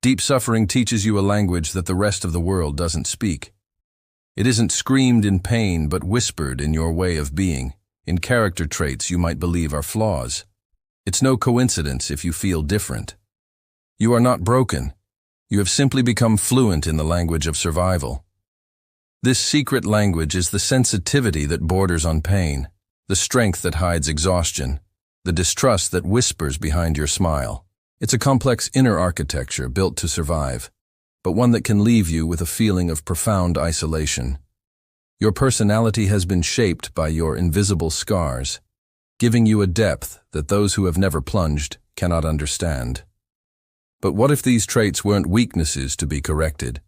Deep suffering teaches you a language that the rest of the world doesn't speak. It isn't screamed in pain but whispered in your way of being, in character traits you might believe are flaws. It's no coincidence if you feel different. You are not broken. You have simply become fluent in the language of survival. This secret language is the sensitivity that borders on pain, the strength that hides exhaustion, the distrust that whispers behind your smile. It's a complex inner architecture built to survive, but one that can leave you with a feeling of profound isolation. Your personality has been shaped by your invisible scars, giving you a depth that those who have never plunged cannot understand. But what if these traits weren't weaknesses to be corrected,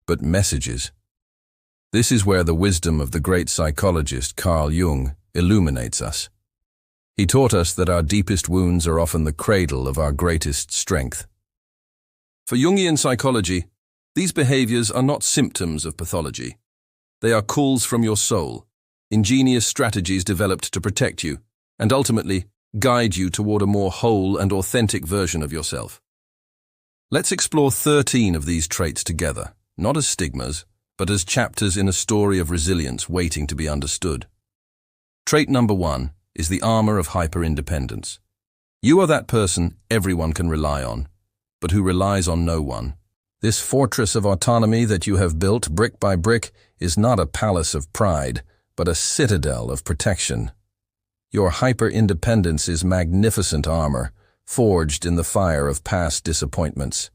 but messages? This is where the wisdom of the great psychologist Carl Jung illuminates us. He taught us that our deepest wounds are often the cradle of our greatest strength. For Jungian psychology, these behaviors are not symptoms of pathology. They are calls from your soul, ingenious strategies developed to protect you, and ultimately guide you toward a more whole and authentic version of yourself. Let's explore 13 of these traits together, not as stigmas, but as chapters in a story of resilience waiting to be understood. Trait number 1 is the armor of hyper-independence. You are that person everyone can rely on, but who relies on no one. This fortress of autonomy that you have built brick by brick is not a palace of pride, but a citadel of protection. Your hyper-independence is magnificent armor, forged in the fire of past disappointments.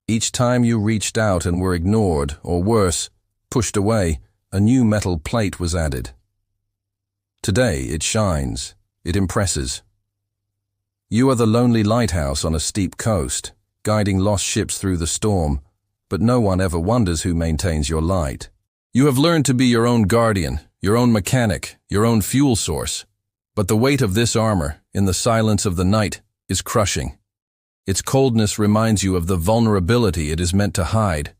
Each time you reached out and were ignored, or worse, pushed away, a new metal plate was added. Today it shines, it impresses. You are the lonely lighthouse on a steep coast, guiding lost ships through the storm, but no one ever wonders who maintains your light. You have learned to be your own guardian, your own mechanic, your own fuel source. But the weight of this armor, in the silence of the night, is crushing. Its coldness reminds you of the vulnerability it is meant to hide.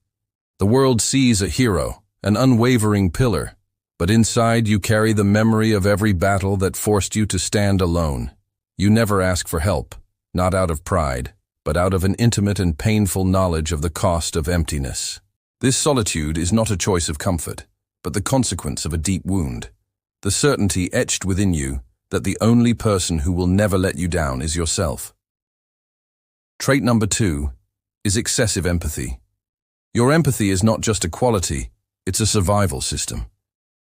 The world sees a hero, an unwavering pillar, but inside you carry the memory of every battle that forced you to stand alone. You never ask for help, not out of pride, but out of an intimate and painful knowledge of the cost of emptiness. This solitude is not a choice of comfort, but the consequence of a deep wound, the certainty etched within you that the only person who will never let you down is yourself. Trait number 2 is excessive empathy. Your empathy is not just a quality, it's a survival system.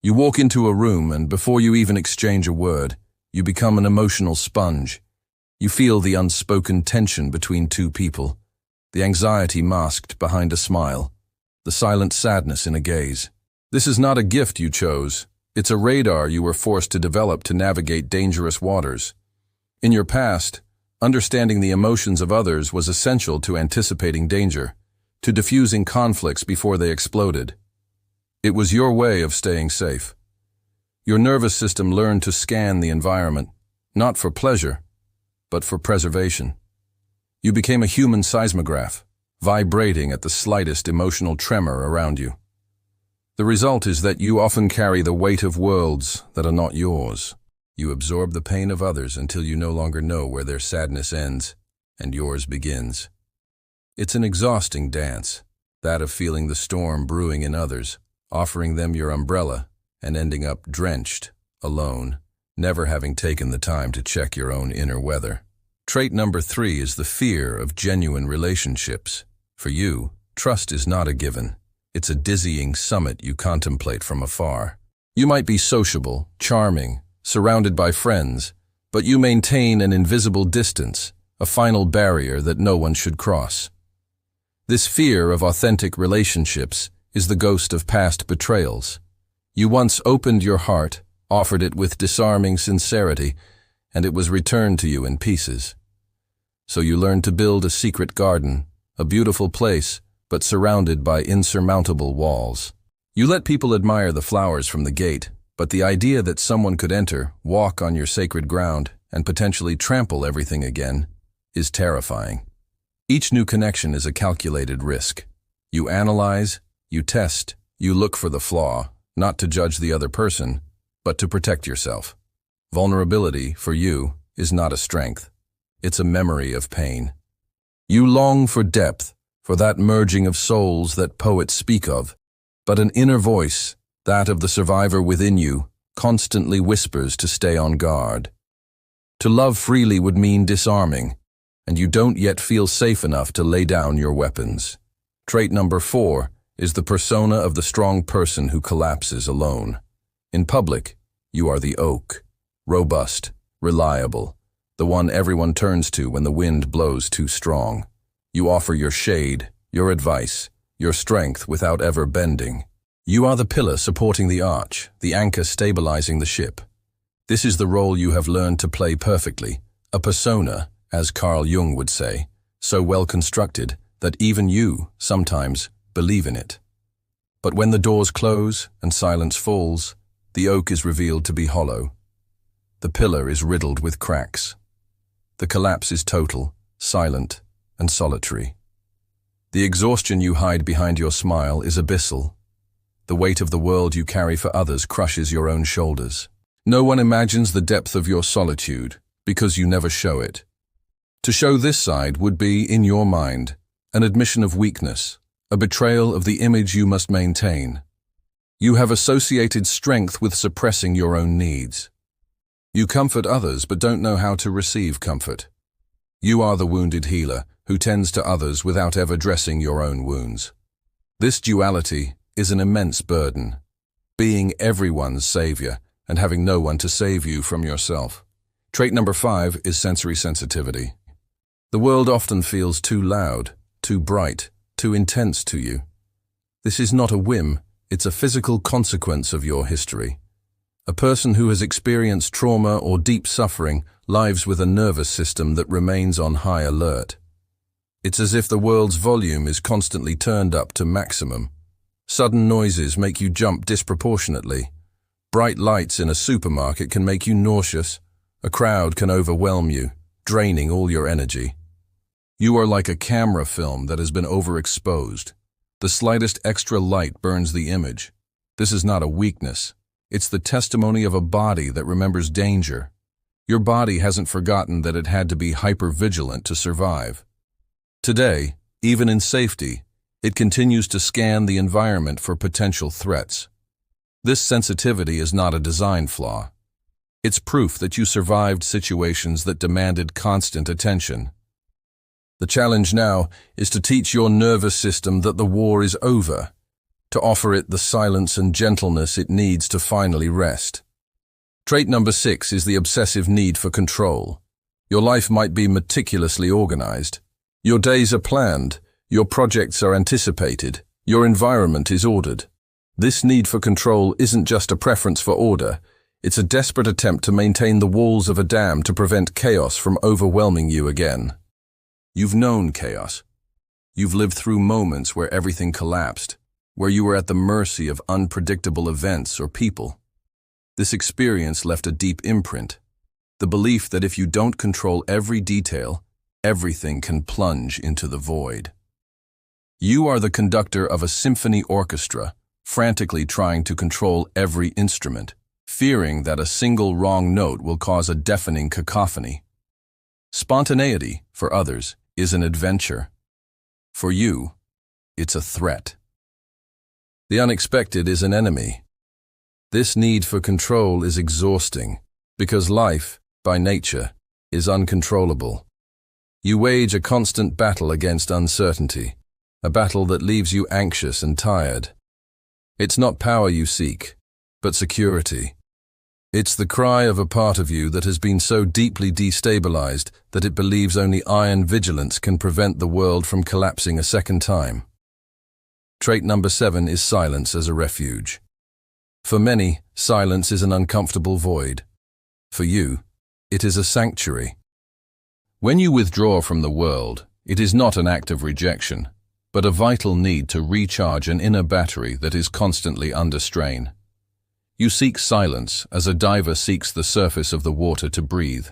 You walk into a room and before you even exchange a word, you become an emotional sponge. You feel the unspoken tension between two people, the anxiety masked behind a smile, the silent sadness in a gaze. This is not a gift you chose. It's a radar you were forced to develop to navigate dangerous waters. In your past, understanding the emotions of others was essential to anticipating danger, to diffusing conflicts before they exploded. It was your way of staying safe. Your nervous system learned to scan the environment, not for pleasure, but for preservation. You became a human seismograph, vibrating at the slightest emotional tremor around you. The result is that you often carry the weight of worlds that are not yours. You absorb the pain of others until you no longer know where their sadness ends and yours begins. It's an exhausting dance, that of feeling the storm brewing in others, offering them your umbrella, and ending up drenched, alone, never having taken the time to check your own inner weather. Trait number 3 is the fear of genuine relationships. For you, trust is not a given. It's a dizzying summit you contemplate from afar. You might be sociable, charming, surrounded by friends, but you maintain an invisible distance, a final barrier that no one should cross. This fear of authentic relationships is the ghost of past betrayals. You once opened your heart, offered it with disarming sincerity, and it was returned to you in pieces. So you learned to build a secret garden, a beautiful place, but surrounded by insurmountable walls. You let people admire the flowers from the gate, but the idea that someone could enter, walk on your sacred ground, and potentially trample everything again is terrifying. Each new connection is a calculated risk. You analyze, you test, you look for the flaw, not to judge the other person, but to protect yourself. Vulnerability, for you, is not a strength. It's a memory of pain. You long for depth, for that merging of souls that poets speak of, but an inner voice, that of the survivor within you, constantly whispers to stay on guard. To love freely would mean disarming, and you don't yet feel safe enough to lay down your weapons. Trait number 4 is the persona of the strong person who collapses alone. In public, you are the oak, robust, reliable, the one everyone turns to when the wind blows too strong. You offer your shade, your advice, your strength without ever bending. You are the pillar supporting the arch, the anchor stabilizing the ship. This is the role you have learned to play perfectly, a persona, as Carl Jung would say, so well constructed that even you, sometimes, believe in it. But when the doors close and silence falls, the oak is revealed to be hollow. The pillar is riddled with cracks. The collapse is total, silent, and solitary. The exhaustion you hide behind your smile is abyssal. The weight of the world you carry for others crushes your own shoulders. No one imagines the depth of your solitude, because you never show it. To show this side would be, in your mind, an admission of weakness, a betrayal of the image you must maintain. You have associated strength with suppressing your own needs. You comfort others but don't know how to receive comfort. You are the wounded healer who tends to others without ever dressing your own wounds. This duality is an immense burden, being everyone's savior and having no one to save you from yourself. Trait number 5 is sensory sensitivity. The world often feels too loud, too bright, too intense to you. This is not a whim, it's a physical consequence of your history. A person who has experienced trauma or deep suffering lives with a nervous system that remains on high alert. It's as if the world's volume is constantly turned up to maximum. Sudden noises make you jump disproportionately. Bright lights in a supermarket can make you nauseous. A crowd can overwhelm you, draining all your energy. You are like a camera film that has been overexposed. The slightest extra light burns the image. This is not a weakness. It's the testimony of a body that remembers danger. Your body hasn't forgotten that it had to be hyper-vigilant to survive. Today, even in safety, it continues to scan the environment for potential threats. This sensitivity is not a design flaw. It's proof that you survived situations that demanded constant attention. The challenge now is to teach your nervous system that the war is over, to offer it the silence and gentleness it needs to finally rest. Trait number 6 is the obsessive need for control. Your life might be meticulously organized. Your days are planned, your projects are anticipated, your environment is ordered. This need for control isn't just a preference for order, it's a desperate attempt to maintain the walls of a dam to prevent chaos from overwhelming you again. You've known chaos. You've lived through moments where everything collapsed, where you were at the mercy of unpredictable events or people. This experience left a deep imprint, the belief that if you don't control every detail, everything can plunge into the void. You are the conductor of a symphony orchestra, frantically trying to control every instrument, fearing that a single wrong note will cause a deafening cacophony. Spontaneity, for others, is an adventure. For you, it's a threat. The unexpected is an enemy. This need for control is exhausting, because life, by nature, is uncontrollable. You wage a constant battle against uncertainty, a battle that leaves you anxious and tired. It's not power you seek, but security. It's the cry of a part of you that has been so deeply destabilized that it believes only iron vigilance can prevent the world from collapsing a second time. Trait number 7 is silence as a refuge. For many, silence is an uncomfortable void. For you, it is a sanctuary. When you withdraw from the world, it is not an act of rejection, but a vital need to recharge an inner battery that is constantly under strain. You seek silence as a diver seeks the surface of the water to breathe.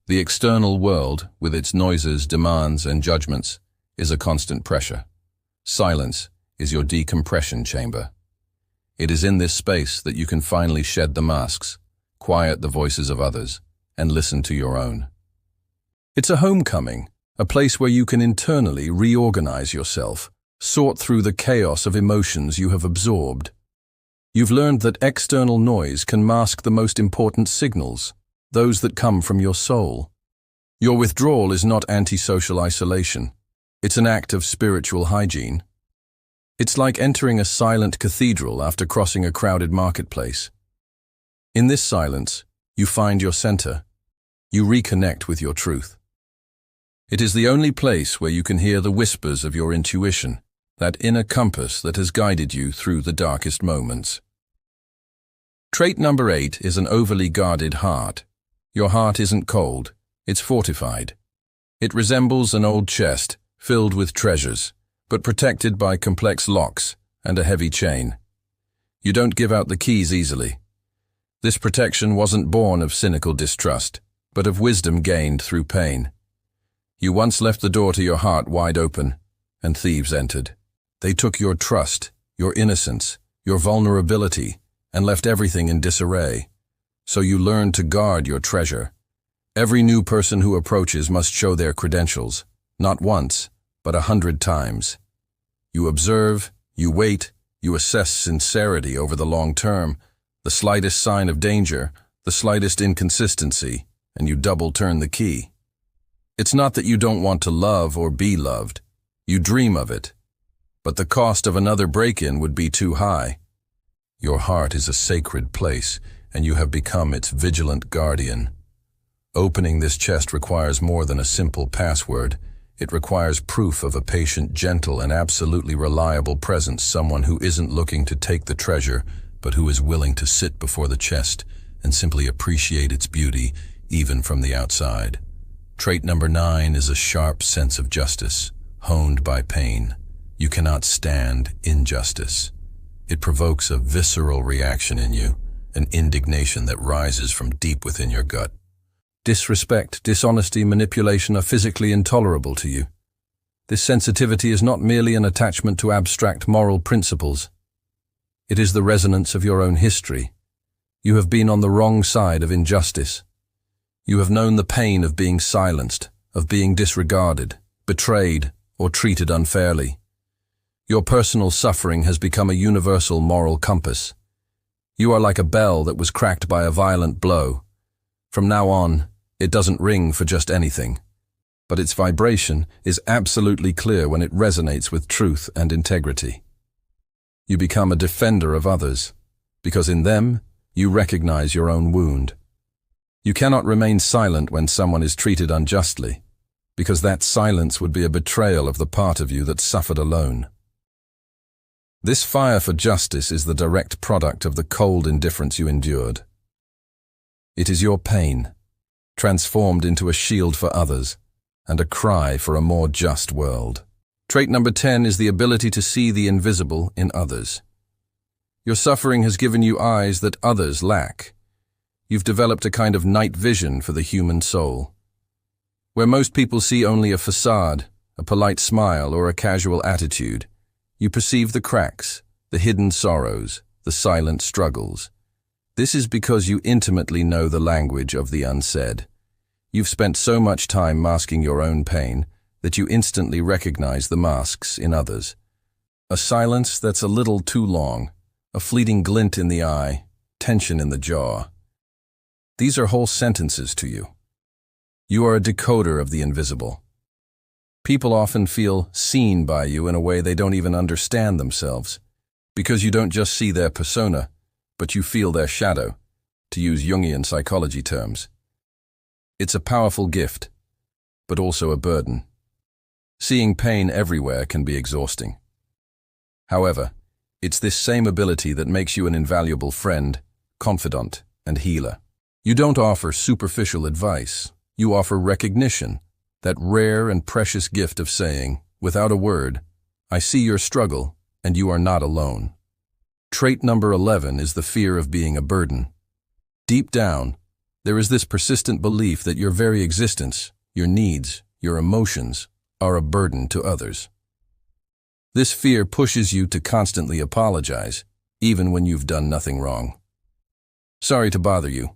The external world, with its noises, demands, and judgments, is a constant pressure. Silence is your decompression chamber. It is in this space that you can finally shed the masks, quiet the voices of others, and listen to your own. It's a homecoming, a place where you can internally reorganize yourself, sort through the chaos of emotions you have absorbed. You've learned that external noise can mask the most important signals, those that come from your soul. Your withdrawal is not antisocial isolation. It's an act of spiritual hygiene. It's like entering a silent cathedral after crossing a crowded marketplace. In this silence, you find your center. You reconnect with your truth. It is the only place where you can hear the whispers of your intuition, that inner compass that has guided you through the darkest moments. Trait number 8 is an overly guarded heart. Your heart isn't cold, it's fortified. It resembles an old chest filled with treasures, but protected by complex locks and a heavy chain. You don't give out the keys easily. This protection wasn't born of cynical distrust, but of wisdom gained through pain. You once left the door to your heart wide open, and thieves entered. They took your trust, your innocence, your vulnerability, and left everything in disarray. So you learned to guard your treasure. Every new person who approaches must show their credentials, not once, but 100 times. You observe, you wait, you assess sincerity over the long term, the slightest sign of danger, the slightest inconsistency, and you double turn the key. It's not that you don't want to love or be loved. You dream of it. But the cost of another break-in would be too high. Your heart is a sacred place, and you have become its vigilant guardian. Opening this chest requires more than a simple password. It requires proof of a patient, gentle, and absolutely reliable presence, someone who isn't looking to take the treasure, but who is willing to sit before the chest and simply appreciate its beauty, even from the outside. Trait number 9 is a sharp sense of justice, honed by pain. You cannot stand injustice. It provokes a visceral reaction in you, an indignation that rises from deep within your gut. Disrespect, dishonesty, manipulation are physically intolerable to you. This sensitivity is not merely an attachment to abstract moral principles. It is the resonance of your own history. You have been on the wrong side of injustice. You have known the pain of being silenced, of being disregarded, betrayed, or treated unfairly. Your personal suffering has become a universal moral compass. You are like a bell that was cracked by a violent blow. From now on, it doesn't ring for just anything, but its vibration is absolutely clear when it resonates with truth and integrity. You become a defender of others, because in them, you recognize your own wound. You cannot remain silent when someone is treated unjustly, because that silence would be a betrayal of the part of you that suffered alone. This fire for justice is the direct product of the cold indifference you endured. It is your pain, transformed into a shield for others, and a cry for a more just world. Trait number 10 is the ability to see the invisible in others. Your suffering has given you eyes that others lack. You've developed a kind of night vision for the human soul. Where most people see only a facade, a polite smile, or a casual attitude, you perceive the cracks, the hidden sorrows, the silent struggles. This is because you intimately know the language of the unsaid. You've spent so much time masking your own pain that you instantly recognize the masks in others. A silence that's a little too long, a fleeting glint in the eye, tension in the jaw. These are whole sentences to you. You are a decoder of the invisible. People often feel seen by you in a way they don't even understand themselves, because you don't just see their persona, but you feel their shadow, to use Jungian psychology terms. It's a powerful gift, but also a burden. Seeing pain everywhere can be exhausting. However, it's this same ability that makes you an invaluable friend, confidant, and healer. You don't offer superficial advice. You offer recognition, that rare and precious gift of saying, without a word, I see your struggle, and you are not alone. Trait number 11 is the fear of being a burden. Deep down, there is this persistent belief that your very existence, your needs, your emotions, are a burden to others. This fear pushes you to constantly apologize, even when you've done nothing wrong. Sorry to bother you.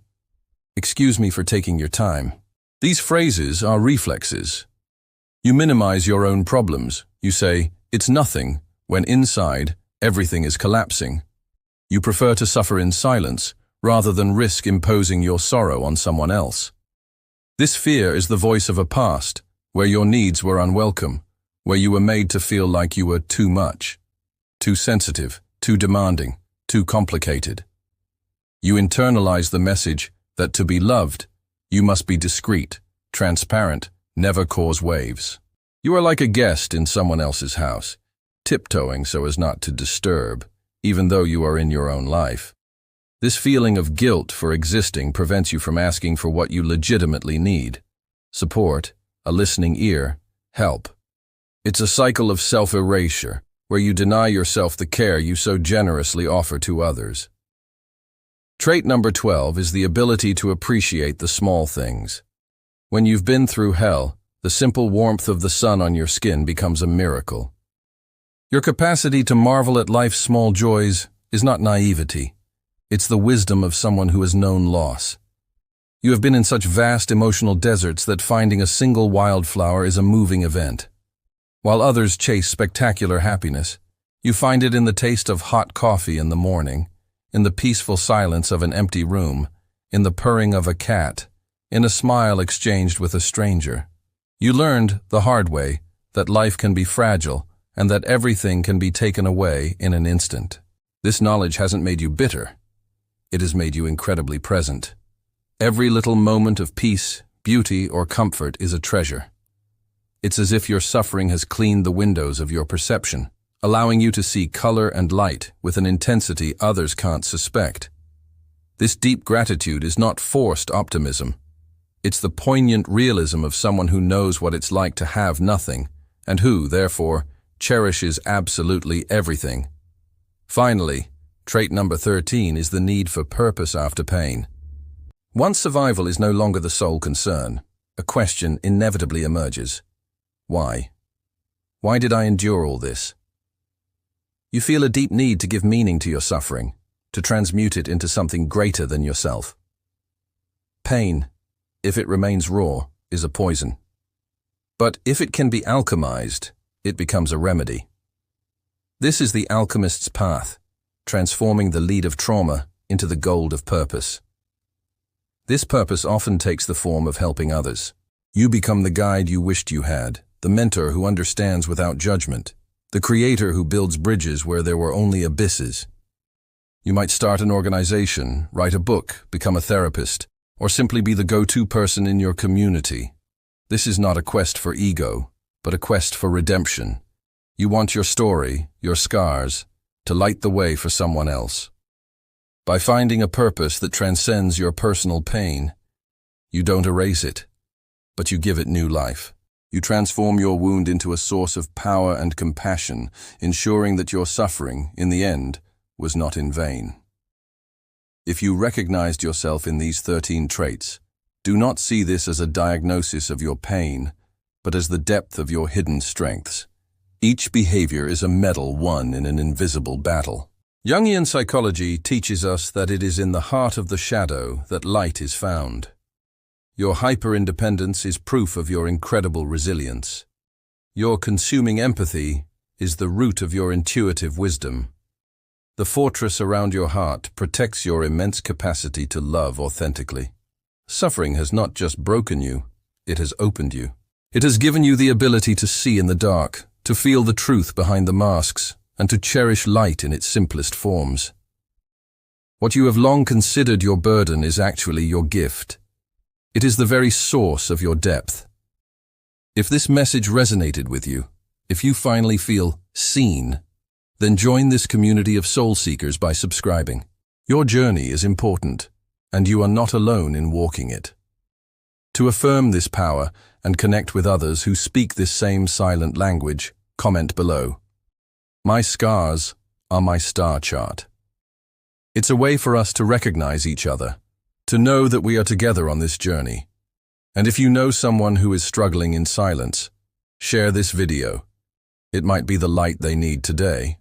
Excuse me for taking your time. These phrases are reflexes. You minimize your own problems. You say, "It's nothing," when inside, everything is collapsing. You prefer to suffer in silence, rather than risk imposing your sorrow on someone else. This fear is the voice of a past, where your needs were unwelcome, where you were made to feel like you were too much, too sensitive, too demanding, too complicated. You internalize the message that to be loved, you must be discreet, transparent, never cause waves. You are like a guest in someone else's house, tiptoeing so as not to disturb, even though you are in your own life. This feeling of guilt for existing prevents you from asking for what you legitimately need: support, a listening ear, help. It's a cycle of self-erasure, where you deny yourself the care you so generously offer to others. Trait number 12 is the ability to appreciate the small things. When you've been through hell, the simple warmth of the sun on your skin becomes a miracle. Your capacity to marvel at life's small joys is not naivety. It's the wisdom of someone who has known loss. You have been in such vast emotional deserts that finding a single wildflower is a moving event. While others chase spectacular happiness, you find it in the taste of hot coffee in the morning, in the peaceful silence of an empty room, in the purring of a cat, in a smile exchanged with a stranger. You learned the hard way that life can be fragile and that everything can be taken away in an instant. This knowledge hasn't made you bitter. It has made you incredibly present. Every little moment of peace, beauty, or comfort is a treasure. It's as if your suffering has cleaned the windows of your perception, allowing you to see color and light with an intensity others can't suspect. This deep gratitude is not forced optimism. It's the poignant realism of someone who knows what it's like to have nothing, and who, therefore, cherishes absolutely everything. Finally, trait number 13 is the need for purpose after pain. Once survival is no longer the sole concern, a question inevitably emerges. Why? Why did I endure all this? You feel a deep need to give meaning to your suffering, to transmute it into something greater than yourself. Pain, if it remains raw, is a poison. But if it can be alchemized, it becomes a remedy. This is the alchemist's path, transforming the lead of trauma into the gold of purpose. This purpose often takes the form of helping others. You become the guide you wished you had, the mentor who understands without judgment, the creator who builds bridges where there were only abysses. You might start an organization, write a book, become a therapist, or simply be the go-to person in your community. This is not a quest for ego, but a quest for redemption. You want your story, your scars, to light the way for someone else. By finding a purpose that transcends your personal pain, you don't erase it, but you give it new life. You transform your wound into a source of power and compassion, ensuring that your suffering, in the end, was not in vain. If you recognized yourself in these 13 traits, do not see this as a diagnosis of your pain, but as the depth of your hidden strengths. Each behavior is a medal won in an invisible battle. Jungian psychology teaches us that it is in the heart of the shadow that light is found. Your hyper-independence is proof of your incredible resilience. Your consuming empathy is the root of your intuitive wisdom. The fortress around your heart protects your immense capacity to love authentically. Suffering has not just broken you, it has opened you. It has given you the ability to see in the dark, to feel the truth behind the masks, and to cherish light in its simplest forms. What you have long considered your burden is actually your gift. It is the very source of your depth. If this message resonated with you, if you finally feel seen, then join this community of soul seekers by subscribing. Your journey is important, and you are not alone in walking it. To affirm this power and connect with others who speak this same silent language, comment below. My scars are my star chart. It's a way for us to recognize each other, to know that we are together on this journey. And if you know someone who is struggling in silence, share this video. It might be the light they need today.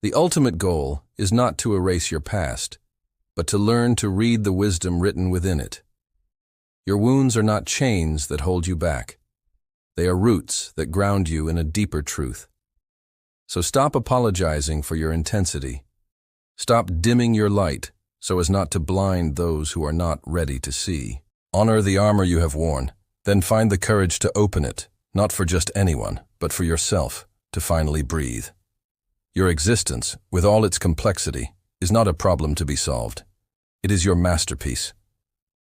The ultimate goal is not to erase your past, but to learn to read the wisdom written within it. Your wounds are not chains that hold you back. They are roots that ground you in a deeper truth. So stop apologizing for your intensity. Stop dimming your light so as not to blind those who are not ready to see. Honor the armor you have worn, then find the courage to open it, not for just anyone, but for yourself, to finally breathe. Your existence, with all its complexity, is not a problem to be solved. It is your masterpiece,